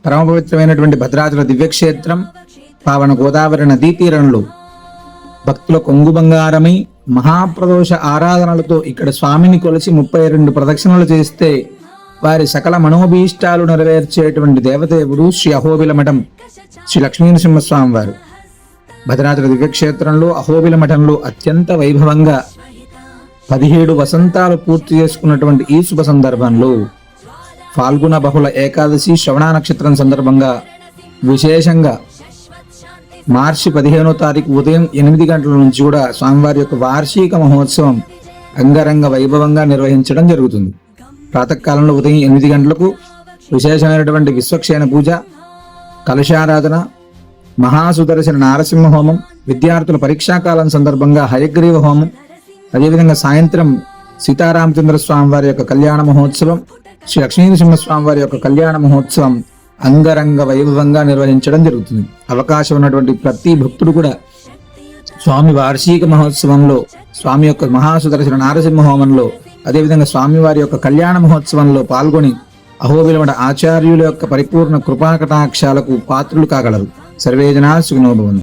పరమ పవిత్రమైనటువంటి భద్రాచల దివ్యక్షేత్రం పావన గోదావరి నదీ తీరంలో భక్తుల కొంగు బంగారమై మహాప్రదోష ఆరాధనలతో ఇక్కడ స్వామిని కొలిచి 32 ప్రదక్షిణలు చేస్తే వారి సకల మనోభీష్టాలు నెరవేర్చేటువంటి దేవదేవుడు శ్రీ అహోబిల మఠం శ్రీ లక్ష్మీనరసింహస్వామి వారు. భద్రాచల దివ్యక్షేత్రంలో అహోబిల మఠంలో అత్యంత వైభవంగా 17 వసంతాలు పూర్తి చేసుకున్నటువంటి ఈ శుభ సందర్భంలో ఫాల్గుణ బహుళ ఏకాదశి శ్రవణ నక్షత్రం సందర్భంగా విశేషంగా మార్చి 15వ తారీఖు ఉదయం 8 గంటల నుంచి కూడా స్వామివారి యొక్క వార్షిక మహోత్సవం అంగరంగ వైభవంగా నిర్వహించడం జరుగుతుంది. ప్రాతకాలంలో ఉదయం 8 గంటలకు విశేషమైనటువంటి విశ్వక్షేణ పూజ, కలశారాధన, మహాసుదర్శన నారసింహ హోమం, విద్యార్థుల పరీక్షాకాలం సందర్భంగా హయగ్రీవ హోమం, అదేవిధంగా సాయంత్రం సీతారామచంద్ర స్వామి వారి యొక్క కళ్యాణ మహోత్సవం, శ్రీ లక్ష్మీనరసింహస్వామి వారి యొక్క కళ్యాణ మహోత్సవం అంగరంగ వైభవంగా నిర్వహించడం జరుగుతుంది. అవకాశం ఉన్నటువంటి ప్రతి భక్తుడు కూడా స్వామి వార్షిక మహోత్సవంలో, స్వామి యొక్క మహాసుదర్శన నారసింహ హోమంలో, అదేవిధంగా స్వామి వారి యొక్క కళ్యాణ మహోత్సవంలో పాల్గొని అహోబిలమఠ ఆచార్యుల యొక్క పరిపూర్ణ కృపాకటాక్షాలకు పాత్రులు కాగలరు. సర్వే జనా సుఖినో భవంతు.